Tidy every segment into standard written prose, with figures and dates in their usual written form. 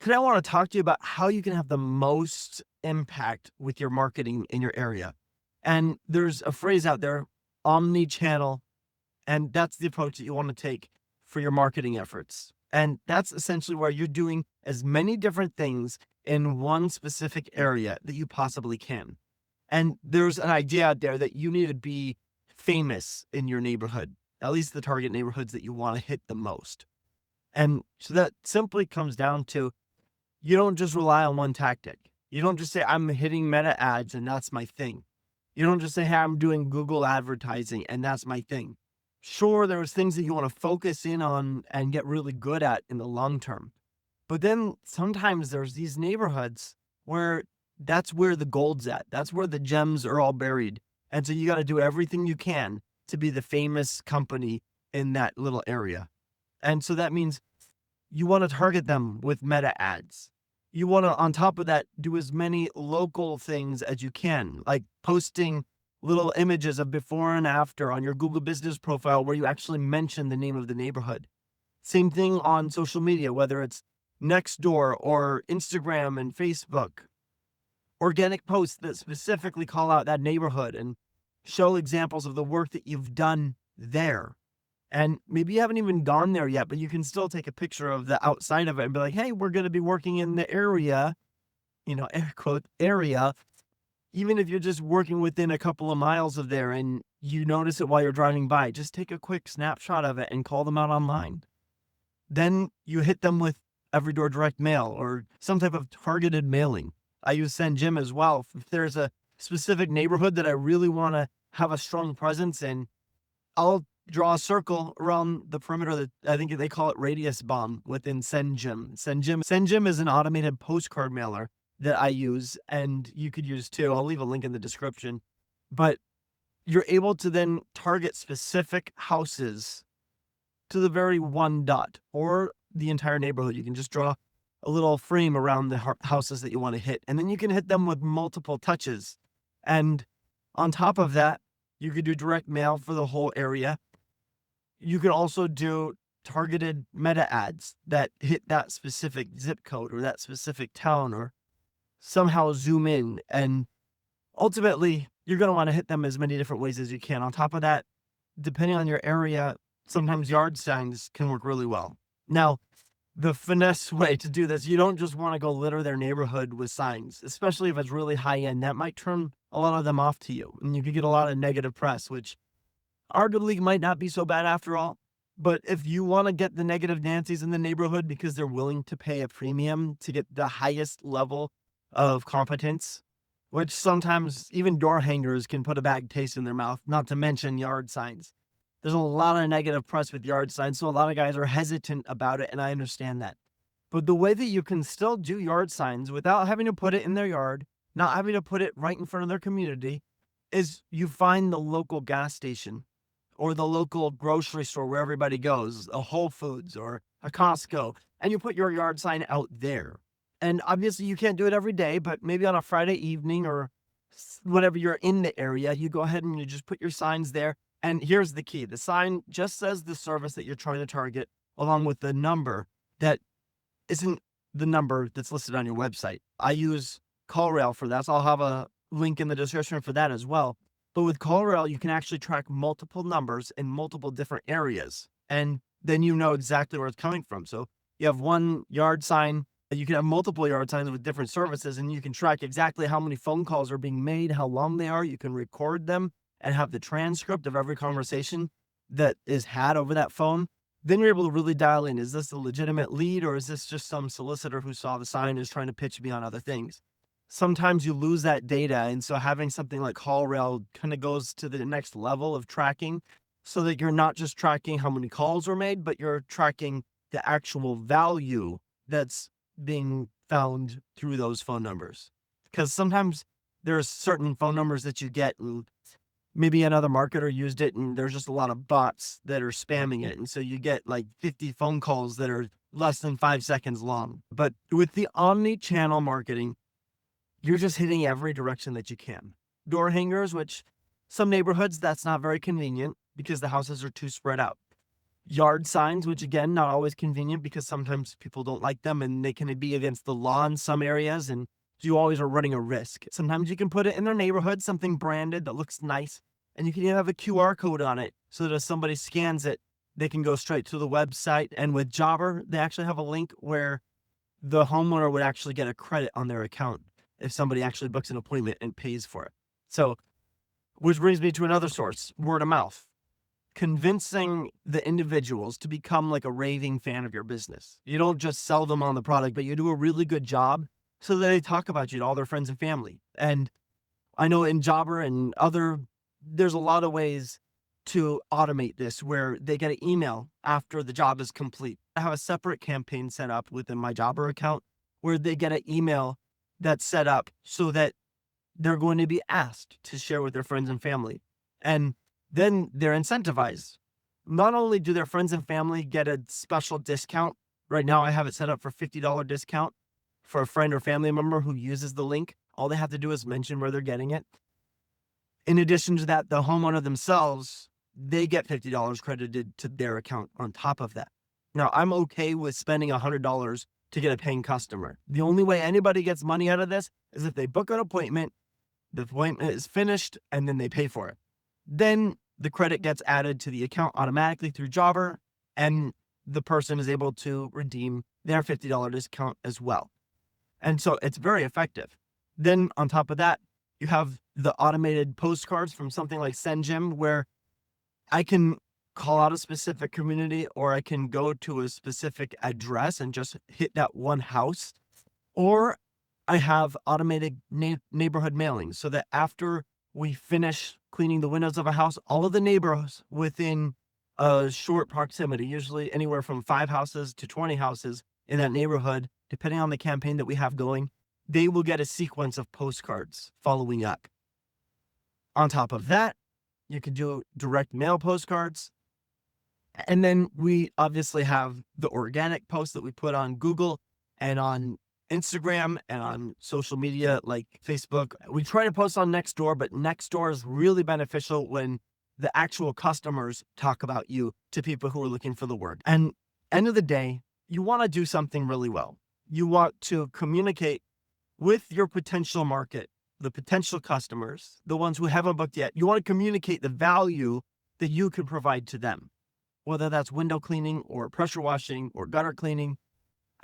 Today, I want to talk to you about how you can have the most impact with your marketing in your area. And there's a phrase out there, omni-channel, and that's the approach that you want to take for your marketing efforts. And that's essentially where you're doing as many different things in one specific area that you possibly can. And there's an idea out there that you need to be famous in your neighborhood, at least the target neighborhoods that you want to hit the most. And so that simply comes down to you don't just rely on one tactic. You don't just say, I'm hitting meta ads and that's my thing. You don't just say, hey, I'm doing Google advertising and that's my thing. Sure, there's things that you want to focus in on and get really good at in the long term. But then sometimes there's these neighborhoods where that's where the gold's at. That's where the gems are all buried. And so you got to do everything you can to be the famous company in that little area. And so that means you want to target them with meta ads. You want to, on top of that, do as many local things as you can, like posting little images of before and after on your Google business profile where you actually mention the name of the neighborhood. Same thing on social media, whether it's Nextdoor or Instagram and Facebook. Organic posts that specifically call out that neighborhood and show examples of the work that you've done there. And maybe you haven't even gone there yet, but you can still take a picture of the outside of it and be like, hey, we're going to be working in the area, air quote, area, even if you're just working within a couple of miles of there and you notice it while you're driving by. Just take a quick snapshot of it and call them out online. Then you hit them with every door direct mail or some type of targeted mailing. I use Send Jim as well. If there's a specific neighborhood that I really want to have a strong presence in, I'll draw a circle around the perimeter that I think they call it radius bomb within Send Jim. Send Jim is an automated postcard mailer that I use and you could use too. I'll leave a link in the description. But you're able to then target specific houses to the very one dot or the entire neighborhood. You can just draw a little frame around the houses that you want to hit. And then you can hit them with multiple touches. And on top of that, you could do direct mail for the whole area. You can also do targeted meta ads that hit that specific zip code or that specific town or somehow zoom in. And ultimately, you're going to want to hit them as many different ways as you can. On top of that, depending on your area, sometimes yard signs can work really well. Now, the finesse way to do this, you don't just want to go litter their neighborhood with signs, especially if it's really high end. That might turn a lot of them off to you and you could get a lot of negative press, which arguably might not be so bad after all. But if you want to get the negative Nancy's in the neighborhood because they're willing to pay a premium to get the highest level of competence, which sometimes even door hangers can put a bad taste in their mouth, not to mention yard signs. There's a lot of negative press with yard signs, so a lot of guys are hesitant about it, and I understand that. But the way that you can still do yard signs without having to put it in their yard, not having to put it right in front of their community, is you find the local gas station or the local grocery store where everybody goes, a Whole Foods or a Costco, and you put your yard sign out there. And obviously you can't do it every day, but maybe on a Friday evening or whenever you're in the area, you go ahead and you just put your signs there. And here's the key. The sign just says the service that you're trying to target along with the number that isn't the number that's listed on your website. I use CallRail for that, so I'll have a link in the description for that as well. But with CallRail, you can actually track multiple numbers in multiple different areas, and then you know exactly where it's coming from. So you have one yard sign, you can have multiple yard signs with different services, and you can track exactly how many phone calls are being made, how long they are. You can record them and have the transcript of every conversation that is had over that phone. Then you're able to really dial in, is this a legitimate lead or is this just some solicitor who saw the sign and is trying to pitch me on other things? Sometimes you lose that data. And so having something like CallRail kind of goes to the next level of tracking so that you're not just tracking how many calls were made, but you're tracking the actual value that's being found through those phone numbers. Because sometimes there's certain phone numbers that you get and maybe another marketer used it and there's just a lot of bots that are spamming it. And so you get like 50 phone calls that are less than 5 seconds long. But with the omni-channel marketing, you're just hitting every direction that you can. Door hangers, which some neighborhoods, that's not very convenient because the houses are too spread out. yard signs, which again, not always convenient because sometimes people don't like them and they can be against the law in some areas. And you always are running a risk. Sometimes you can put it in their neighborhood, something branded that looks nice. And you can even have a QR code on it so that if somebody scans it, they can go straight to the website. And with Jobber, they actually have a link where the homeowner would actually get a credit on their account if somebody actually books an appointment and pays for it. So, which brings me to another source, word of mouth. Convincing the individuals to become like a raving fan of your business. You don't just sell them on the product, but you do a really good job so that they talk about you to all their friends and family. And I know in Jobber and there's a lot of ways to automate this where they get an email after the job is complete. I have a separate campaign set up within my Jobber account where they get an email that's set up so that they're going to be asked to share with their friends and family. And then they're incentivized. Not only do their friends and family get a special discount, right now I have it set up for $50 discount for a friend or family member who uses the link. All they have to do is mention where they're getting it. In addition to that, the homeowner themselves, they get $50 credited to their account on top of that. Now, I'm okay with spending $100 to get a paying customer. The only way anybody gets money out of this is if they book an appointment, the appointment is finished, and then they pay for it. Then the credit gets added to the account automatically through Jobber, and the person is able to redeem their $50 discount as well. And so it's very effective. Then on top of that, you have the automated postcards from something like SendJim, where I can call out a specific community or I can go to a specific address and just hit that one house. Or I have automated neighborhood mailings so that after we finish cleaning the windows of a house, all of the neighbors within a short proximity, usually anywhere from 5 houses to 20 houses in that neighborhood, depending on the campaign that we have going, they will get a sequence of postcards following up. On top of that, you can do direct mail postcards. And then we obviously have the organic posts that we put on Google and on Instagram and on social media like Facebook. We try to post on Nextdoor, but Nextdoor is really beneficial when the actual customers talk about you to people who are looking for the work. And end of the day, you want to do something really well. You want to communicate with your potential market, the potential customers, the ones who haven't booked yet. You want to communicate the value that you can provide to them, whether that's window cleaning or pressure washing or gutter cleaning.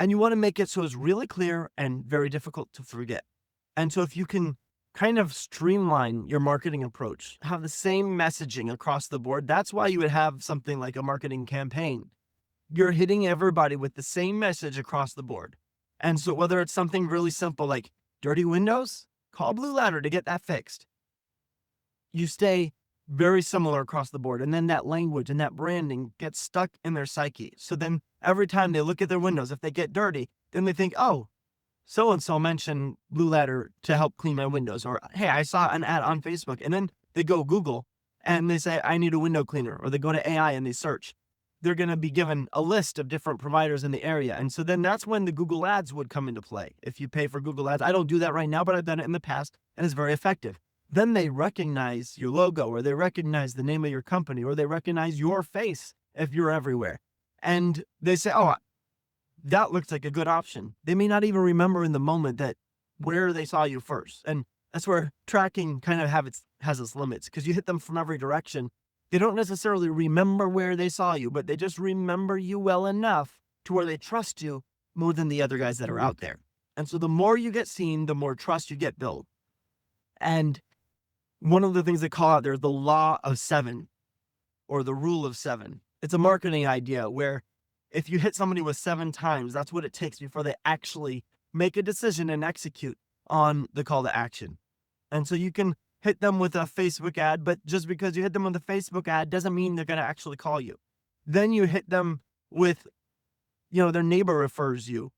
And you want to make it so it's really clear and very difficult to forget. And so if you can kind of streamline your marketing approach, have the same messaging across the board, that's why you would have something like a marketing campaign. You're hitting everybody with the same message across the board. And so whether it's something really simple like dirty windows, call Blue Ladder to get that fixed. You stay very similar across the board. And then that language and that branding gets stuck in their psyche. So then every time they look at their windows, if they get dirty, then they think, oh, so-and-so mentioned Blue Ladder to help clean my windows. Or, hey, I saw an ad on Facebook. And then they go Google and they say, I need a window cleaner. Or they go to AI and they search. They're going to be given a list of different providers in the area. And so then that's when the Google ads would come into play. If you pay for Google ads, I don't do that right now, but I've done it in the past and it's very effective. Then they recognize your logo or they recognize the name of your company or they recognize your face if you're everywhere. And they say, oh, that looks like a good option. They may not even remember in the moment that where they saw you first. And that's where tracking kind of has its limits because you hit them from every direction. They don't necessarily remember where they saw you, but they just remember you well enough to where they trust you more than the other guys that are out there. And so the more you get seen, the more trust you get built. And one of the things they call out there is the law of 7 or the rule of 7. It's a marketing idea where if you hit somebody with 7 times, that's what it takes before they actually make a decision and execute on the call to action. And so you can hit them with a Facebook ad, but just because you hit them with a Facebook ad doesn't mean they're going to actually call you. Then you hit them with, their neighbor refers you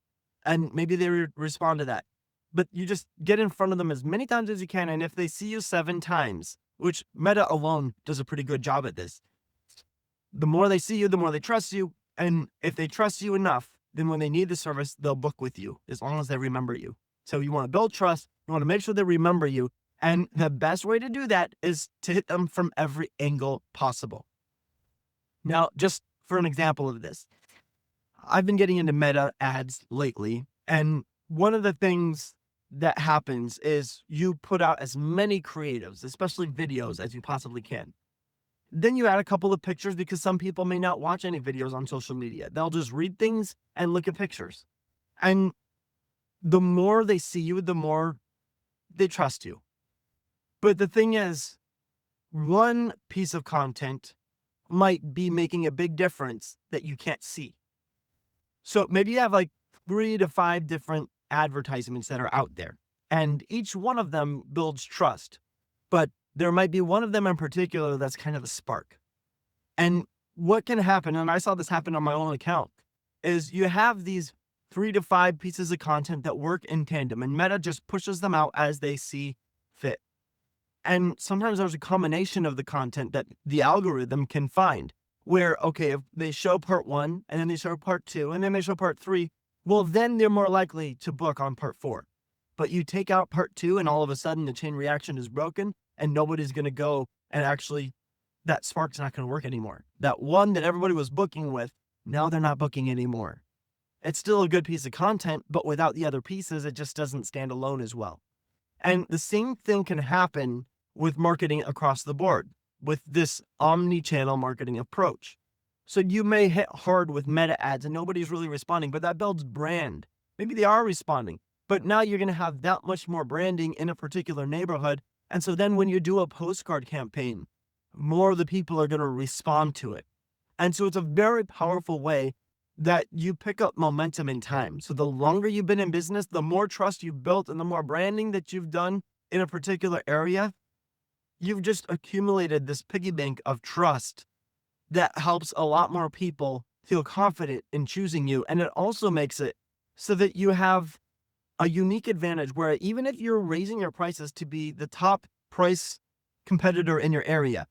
and maybe they respond to that. But you just get in front of them as many times as you can. And if they see you 7 times, which Meta alone does a pretty good job at this, the more they see you, the more they trust you. And if they trust you enough, then when they need the service, they'll book with you as long as they remember you. So you want to build trust. You want to make sure they remember you. And the best way to do that is to hit them from every angle possible. Now, just for an example of this, I've been getting into meta ads lately, and one of the things that happens is you put out as many creatives, especially videos, as you possibly can. Then you add a couple of pictures because some people may not watch any videos on social media. They'll just read things and look at pictures. And the more they see you, the more they trust you. But the thing is, one piece of content might be making a big difference that you can't see. So maybe you have like 3 to 5 different advertisements that are out there, and each one of them builds trust. But there might be one of them in particular that's kind of the spark. And what can happen, and I saw this happen on my own account, is you have these 3 to 5 pieces of content that work in tandem, and Meta just pushes them out as they see fit. And sometimes there's a combination of the content that the algorithm can find where, okay, if they show part 1 and then they show part 2 and then they show part 3, well, then they're more likely to book on part 4. But you take out part 2 and all of a sudden the chain reaction is broken and nobody's going to go, and actually that spark's not going to work anymore. That one that everybody was booking with, now they're not booking anymore. It's still a good piece of content, but without the other pieces, it just doesn't stand alone as well. And the same thing can happen with marketing across the board with this omni-channel marketing approach. So you may hit hard with meta ads and nobody's really responding, but that builds brand. Maybe they are responding, but now you're going to have that much more branding in a particular neighborhood. And so then when you do a postcard campaign, more of the people are going to respond to it. And so it's a very powerful way that you pick up momentum in time. So the longer you've been in business, the more trust you've built and the more branding that you've done in a particular area, you've just accumulated this piggy bank of trust that helps a lot more people feel confident in choosing you. And it also makes it so that you have a unique advantage where even if you're raising your prices to be the top price competitor in your area,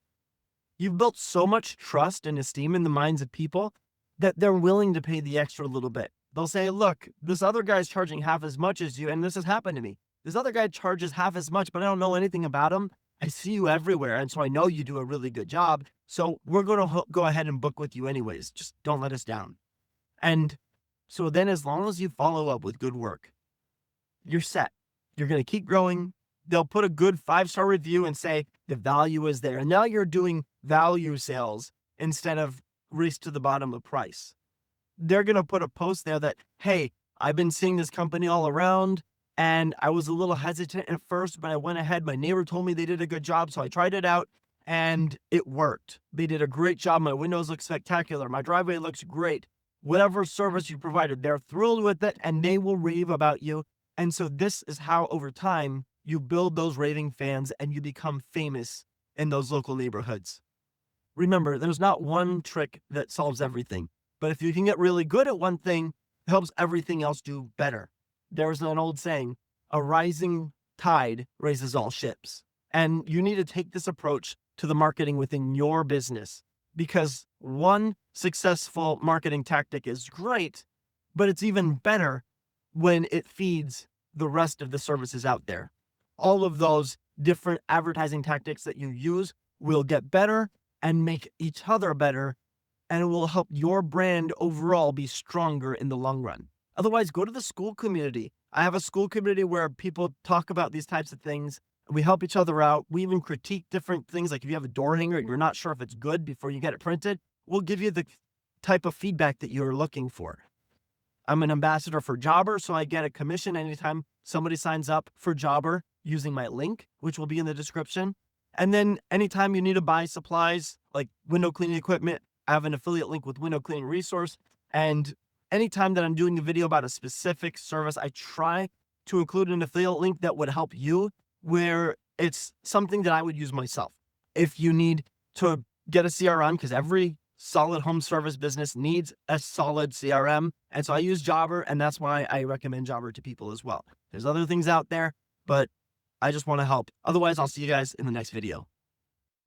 you've built so much trust and esteem in the minds of people that they're willing to pay the extra little bit. They'll say, look, this other guy's charging half as much as you, and this has happened to me. This other guy charges half as much, but I don't know anything about him. I see you everywhere, and so I know you do a really good job. So we're going to go ahead and book with you anyways. Just don't let us down. And so then as long as you follow up with good work, you're set. You're going to keep growing. They'll put a good 5-star review and say the value is there. And now you're doing value sales instead of race to the bottom of price. They're going to put a post there that, hey, I've been seeing this company all around, and I was a little hesitant at first, but I went ahead. My neighbor told me they did a good job, so I tried it out, and it worked. They did a great job. My windows look spectacular. My driveway looks great. Whatever service you provided, they're thrilled with it, and they will rave about you. And so this is how, over time, you build those raving fans and you become famous in those local neighborhoods. Remember, there's not one trick that solves everything, but if you can get really good at one thing, it helps everything else do better. There's an old saying, a rising tide raises all ships. And you need to take this approach to the marketing within your business, because one successful marketing tactic is great, but it's even better when it feeds the rest of the services out there. All of those different advertising tactics that you use will get better and make each other better, and it will help your brand overall be stronger in the long run. Otherwise, go to the school community. I have a school community where people talk about these types of things. We help each other out. We even critique different things. Like if you have a door hanger and you're not sure if it's good before you get it printed, we'll give you the type of feedback that you're looking for. I'm an ambassador for Jobber, so I get a commission anytime somebody signs up for Jobber using my link, which will be in the description. And then anytime you need to buy supplies like window cleaning equipment, I have an affiliate link with Window Cleaning Resource. And anytime that I'm doing a video about a specific service, I try to include an affiliate link that would help you, where it's something that I would use myself. If you need to get a CRM, because every solid home service business needs a solid CRM. And so I use Jobber, and that's why I recommend Jobber to people as well. There's other things out there, but I just want to help. Otherwise, I'll see you guys in the next video.